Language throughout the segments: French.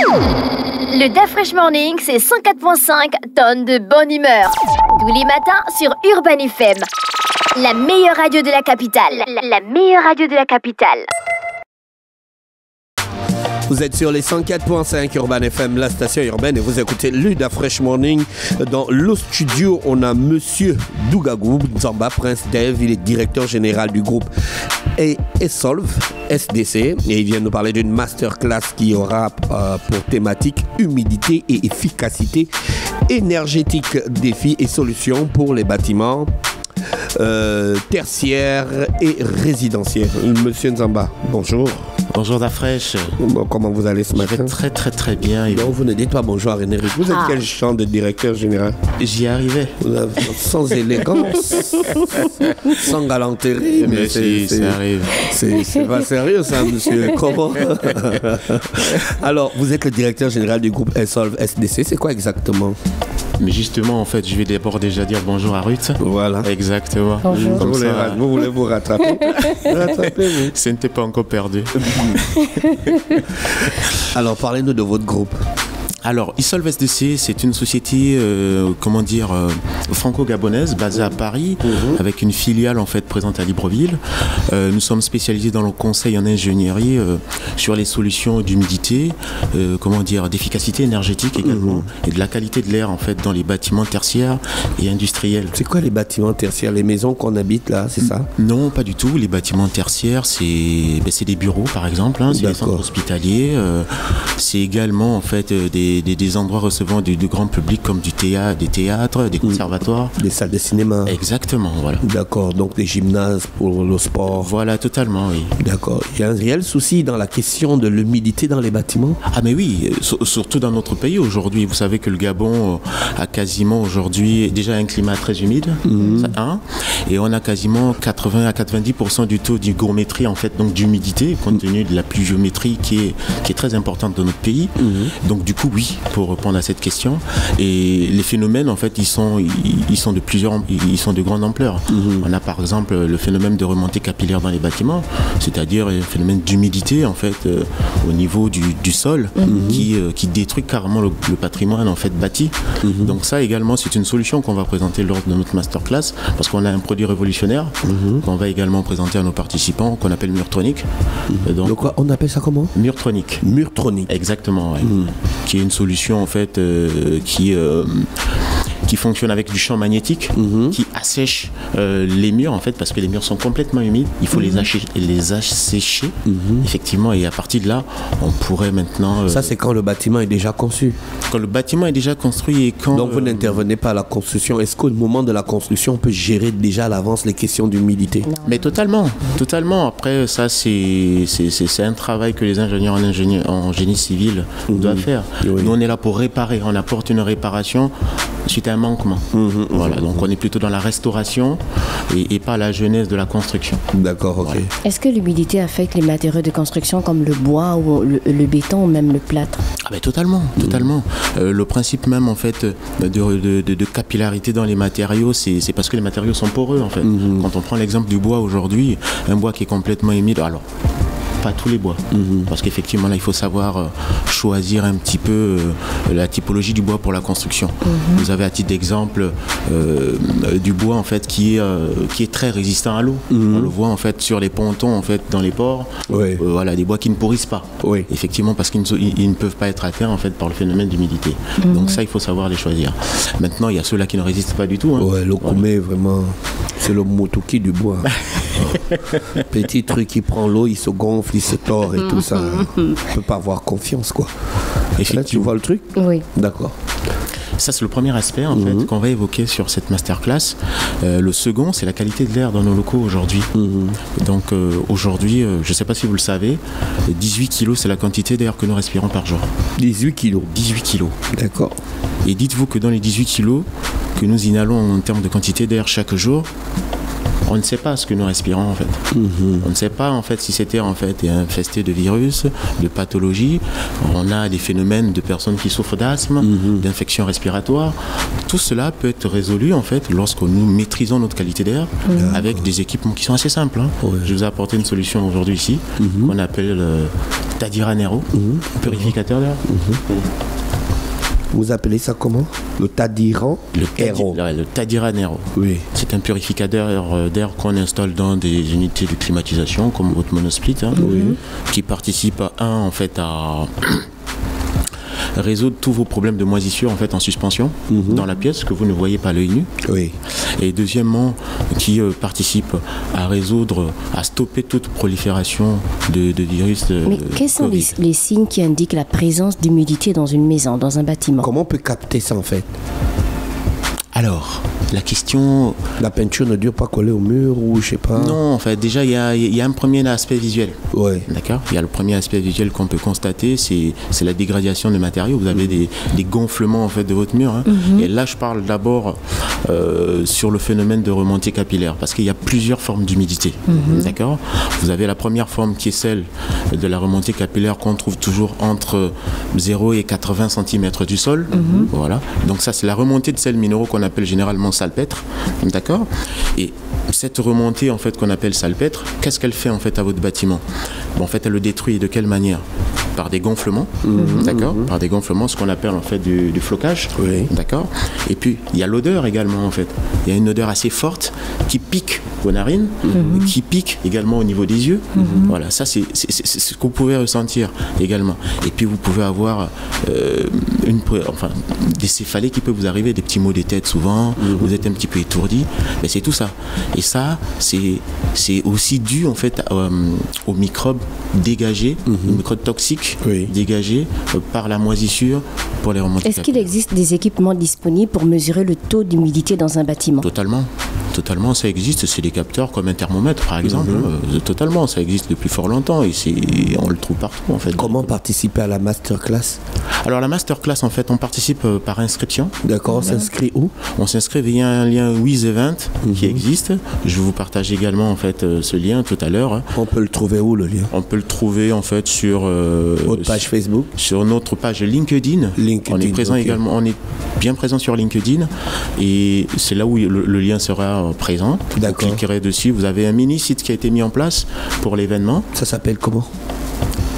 Le DA Fresh Morning, c'est 104.5 tonnes de bonne humeur. Tous les matins sur Urban FM. La meilleure radio de la capitale. La meilleure radio de la capitale. Vous êtes sur les 104.5 Urban FM, la station urbaine, et vous écoutez le DA Fresh Morning. Dans le studio, on a Monsieur Dougagou Nzamba, Prince Dev. Il est directeur général du groupe ESolve SDC, et il vient nous parler d'une masterclass qui aura pour thématique humidité et efficacité énergétique, défis et solutions pour les bâtiments tertiaires et résidentiels. Monsieur Nzamba, bonjour. Bonjour DA Fresh. Comment vous allez ce matin? Très très très bien. Non, vous ne dites pas bonjour à René Rick. Vous êtes quel genre de directeur général? J'y arrivais. Sans élégance, sans galanterie. Mais ça arrive. C'est pas sérieux ça, monsieur. Comment? Alors, vous êtes le directeur général du groupe ESolve SDC. C'est quoi exactement? Mais justement, en fait, je vais d'abord déjà dire bonjour à Ruth. Voilà. Exactement. Bonjour. Comme vous voulez vous rattraper? Rattrapez-vous. Ce n'était pas encore perdu. Alors, parlez-nous de votre groupe. Alors, ESolve SDC, c'est une société, franco-gabonaise, basée à Paris, avec une filiale en fait présente à Libreville. Nous sommes spécialisés dans le conseil en ingénierie sur les solutions d'humidité, d'efficacité énergétique également, et de la qualité de l'air en fait dans les bâtiments tertiaires et industriels. C'est quoi les bâtiments tertiaires? Les maisons qu'on habite là, c'est ça? Non, pas du tout. Les bâtiments tertiaires, c'est des bureaux par exemple, c'est des centres hospitaliers, c'est également en fait des endroits recevant du grand public comme des théâtres, des conservatoires. Des salles de cinéma. Exactement, voilà. D'accord, donc des gymnases pour le sport. Voilà, totalement, oui. D'accord. Il y a un réel souci dans la question de l'humidité dans les bâtiments? Ah mais oui, surtout dans notre pays aujourd'hui. Vous savez que le Gabon a quasiment aujourd'hui déjà un climat très humide, et on a quasiment 80 à 90% du taux d'hygrométrie en fait, donc d'humidité, compte tenu de la pluviométrie qui est très importante dans notre pays. Donc du coup, oui, pour répondre à cette question. Et les phénomènes, en fait, ils sont de grande ampleur. On a par exemple le phénomène de remontée capillaire dans les bâtiments, c'est-à-dire un phénomène d'humidité en fait au niveau du sol qui détruit carrément le patrimoine en fait bâti. Donc ça également, c'est une solution qu'on va présenter lors de notre masterclass, parce qu'on a un produit révolutionnaire qu'on va également présenter à nos participants, qu'on appelle Murtronic. Donc quoi, on appelle ça comment? Murtronic. Murtronic. Exactement, ouais. Qui est une solution en fait qui fonctionne avec du champ magnétique, qui assèche les murs en fait, parce que les murs sont complètement humides. Il faut les assécher effectivement, et à partir de là, on pourrait maintenant. Ça, c'est quand le bâtiment est déjà conçu. Quand le bâtiment est déjà construit et quand. Donc vous n'intervenez pas à la construction. Est-ce qu'au moment de la construction, on peut gérer déjà à l'avance les questions d'humidité? Mais totalement. Après, ça c'est un travail que les ingénieurs en génie civil doivent faire. Oui. Nous, on est là pour réparer. On apporte une réparation suite à un manquement. Voilà, donc on est plutôt dans la restauration et pas la jeunesse de la construction. D'accord, ok. Voilà. Est-ce que l'humidité affecte les matériaux de construction comme le bois ou le béton ou même le plâtre? Ah ben totalement. Le principe même en fait de capillarité dans les matériaux, c'est parce que les matériaux sont poreux en fait. Quand on prend l'exemple du bois aujourd'hui, un bois qui est complètement humide, alors pas tous les bois, parce qu'effectivement là il faut savoir choisir un petit peu la typologie du bois pour la construction. Vous avez à titre d'exemple du bois en fait qui est très résistant à l'eau. On le voit en fait sur les pontons en fait dans les ports. Voilà, des bois qui ne pourrissent pas. Effectivement, parce qu'ils ne peuvent pas être atteints en fait par le phénomène d'humidité. Donc ça il faut savoir les choisir. Maintenant il y a ceux-là qui ne résistent pas du tout. L'okoumé vraiment, c'est le motoki du bois. Petit truc qui prend l'eau, il se gonfle, il se tord et tout ça. On ne peut pas avoir confiance quoi. Là, tu vois le truc? Oui. D'accord. Ça, c'est le premier aspect en fait, qu'on va évoquer sur cette masterclass. Le second, c'est la qualité de l'air dans nos locaux aujourd'hui. Donc aujourd'hui, je ne sais pas si vous le savez, 18 kilos, c'est la quantité d'air que nous respirons par jour. 18 kilos. 18 kilos. D'accord. Et dites-vous que dans les 18 kilos que nous inhalons en termes de quantité d'air chaque jour, on ne sait pas ce que nous respirons en fait. On ne sait pas en fait si c'était en fait infesté de virus, de pathologies. On a des phénomènes de personnes qui souffrent d'asthme, d'infections respiratoires. Tout cela peut être résolu en fait lorsque nous maîtrisons notre qualité d'air avec des équipements qui sont assez simples. Je vous ai apporté une solution aujourd'hui ici qu'on appelle Tadira Nero, purificateur d'air. Vous appelez ça comment? Le Tadira Nero. Le Tadira Nero. Oui. C'est un purificateur d'air qu'on installe dans des unités de climatisation comme votre monosplit, qui participe en fait à résoudre tous vos problèmes de moisissure en fait en suspension dans la pièce que vous ne voyez pas à l'œil nu. Oui. Et deuxièmement, qui participe à résoudre, à stopper toute prolifération de virus. Mais quels sont les signes qui indiquent la présence d'humidité dans une maison, dans un bâtiment? Comment on peut capter ça en fait? Alors, la question... La peinture ne dure pas coller au mur ou je sais pas? Non, en fait, déjà, il y a un premier aspect visuel. Oui. D'accord. Il y a le premier aspect visuel qu'on peut constater, c'est la dégradation des matériaux. Vous avez des gonflements en fait de votre mur. Et là, je parle d'abord sur le phénomène de remontée capillaire, parce qu'il y a plusieurs formes d'humidité. D'accord. Vous avez la première forme qui est celle de la remontée capillaire qu'on trouve toujours entre 0 et 80 cm du sol. Voilà. Donc ça, c'est la remontée de sels minéraux qu'on appelle généralement salpêtre, d'accord. Et cette remontée en fait qu'on appelle salpêtre, qu'est-ce qu'elle fait en fait à votre bâtiment? En fait, elle le détruit de quelle manière? Par des gonflements, d'accord, par des gonflements, ce qu'on appelle en fait du flocage, d'accord. Et puis il y a l'odeur également en fait. Il y a une odeur assez forte qui pique vos narines, qui pique également au niveau des yeux. Voilà, ça c'est ce que vous pouvez ressentir également. Et puis vous pouvez avoir des céphalées qui peuvent vous arriver, des petits maux de tête souvent. Vous êtes un petit peu étourdi, mais c'est tout ça. Et ça, c'est aussi dû en fait aux microbes dégagés, aux microbes toxiques dégagés par la moisissure pour les remontées. Est-ce qu'il existe des équipements disponibles pour mesurer le taux d'humidité dans un bâtiment? Totalement, ça existe. C'est des capteurs comme un thermomètre, par exemple. Totalement, ça existe depuis fort longtemps et on le trouve partout, en fait. Comment participer à la masterclass? Alors, la masterclass, en fait, on participe par inscription. D'accord, on s'inscrit où? On s'inscrit via un lien WizEvent qui existe. Je vais vous partager également, en fait, ce lien tout à l'heure. On peut le trouver où, le lien? On peut le trouver, en fait, sur... votre page Facebook? Sur notre page LinkedIn. On est présent également. On est bien présent sur LinkedIn et c'est là où le lien sera présent. D'accord. Vous cliquerez dessus. Vous avez un mini-site qui a été mis en place pour l'événement. Ça s'appelle comment?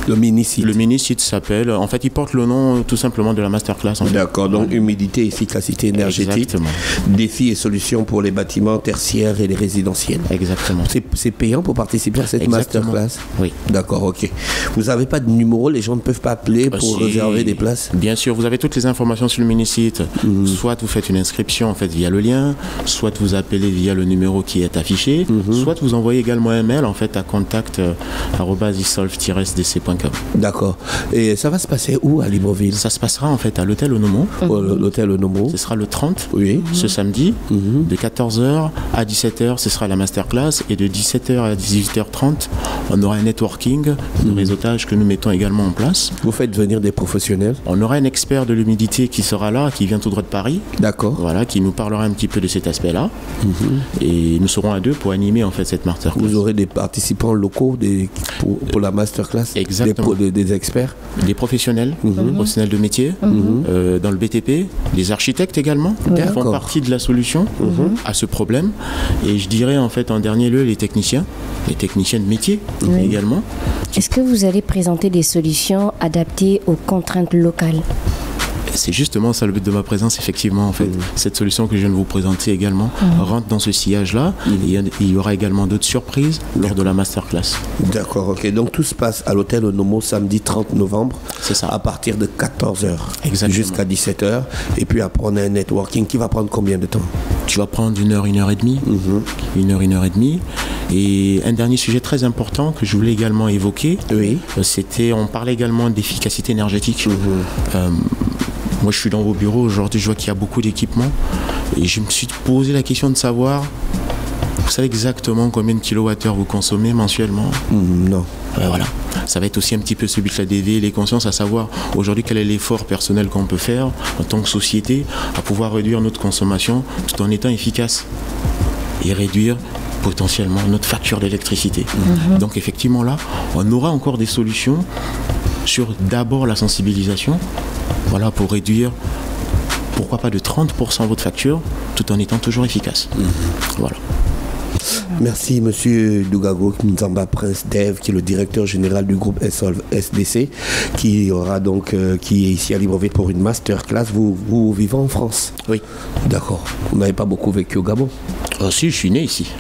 Le mini-site. Le mini-site s'appelle... En fait, il porte le nom tout simplement de la masterclass. D'accord. Donc, humidité, efficacité énergétique. Exactement. Défis et solutions pour les bâtiments tertiaires et les résidentiels. Exactement. C'est payant pour participer à cette masterclass? Oui. D'accord, ok. Vous n'avez pas de numéro? Les gens ne peuvent pas appeler pour réserver des places? Bien sûr. Vous avez toutes les informations sur le mini-site. Soit vous faites une inscription en fait via le lien, soit vous appelez via le numéro qui est affiché, soit vous envoyez également un mail en fait à contact@isolve-sdc.com. D'accord. Et ça va se passer où à Libreville? Ça se passera en fait à l'hôtel Onomo. L'hôtel Onomo. Ce sera le 30, ce samedi, de 14h à 17h, ce sera la masterclass. Et de 17h à 18h30, on aura un networking, un réseautage que nous mettons également en place. Vous faites venir des professionnels? On aura un expert de l'humidité qui sera là, qui vient tout droit de Paris. D'accord. Voilà, qui nous parlera un petit peu de cet aspect-là. Et nous serons à deux pour animer en fait cette masterclass. Vous aurez des participants locaux pour la masterclass? Exactement. Des experts? Des professionnels, professionnels de métier, dans le BTP, des architectes également, qui font partie de la solution à ce problème. Et je dirais en fait en dernier lieu les techniciens de métier également. Est-ce que vous allez présenter des solutions adaptées aux contraintes locales? C'est justement ça le but de ma présence, effectivement, en fait. Cette solution que je viens de vous présenter également rentre dans ce sillage-là. Et il y aura également d'autres surprises lors de la masterclass. D'accord, ok. Donc tout se passe à l'hôtel Onomo samedi 30 novembre. C'est ça. À partir de 14h jusqu'à 17h. Et puis après, on a un networking qui va prendre combien de temps? Tu vas prendre 1 heure, 1 heure et demie. 1 heure, 1 heure et demie. Et un dernier sujet très important que je voulais également évoquer, on parlait également d'efficacité énergétique. Moi, je suis dans vos bureaux aujourd'hui, je vois qu'il y a beaucoup d'équipements et je me suis posé la question de savoir, vous savez exactement combien de kilowattheures vous consommez mensuellement? Non. Voilà. Ça va être aussi un petit peu celui de la DV, les consciences, à savoir aujourd'hui quel est l'effort personnel qu'on peut faire en tant que société à pouvoir réduire notre consommation tout en étant efficace et réduire potentiellement notre facture d'électricité. Donc effectivement là, on aura encore des solutions sur d'abord la sensibilisation, voilà, pour réduire, pourquoi pas de 30% votre facture, tout en étant toujours efficace. Voilà. Merci Monsieur Dougago Nzamba Prince Dev, qui est le directeur général du groupe Solve SDC, qui aura donc qui est ici à Libreville pour une masterclass. Vous vivez en France? Oui. D'accord. Vous n'avez pas beaucoup vécu au Gabon? Ah si, je suis né ici.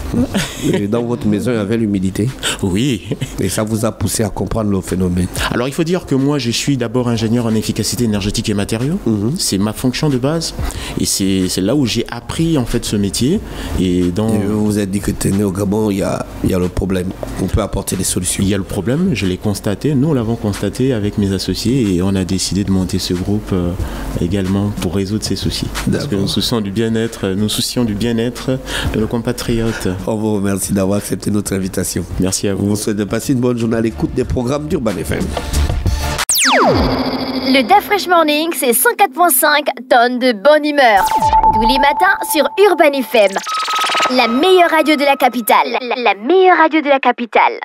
Et dans votre maison, il y avait l'humidité? Oui. Et ça vous a poussé à comprendre le phénomène? Alors il faut dire que moi je suis d'abord ingénieur en efficacité énergétique et matériaux. C'est ma fonction de base et c'est là où j'ai appris en fait ce métier. Et vous vous êtes dit que tu es né au Gabon, il y a le problème. On peut apporter des solutions. Il y a le problème, je l'ai constaté. Nous l'avons constaté avec mes associés et on a décidé de monter ce groupe également pour résoudre ces soucis. Parce que nous soucions du bien-être de nos compatriotes. On vous remercie d'avoir accepté notre invitation. Merci à vous. On vous souhaite de passer une bonne journée à l'écoute des programmes d'Urban FM. Le DaFresh Morning, c'est 104.5 tonnes de bonne humeur. Tous les matins sur Urban FM. La meilleure radio de la capitale. La meilleure radio de la capitale.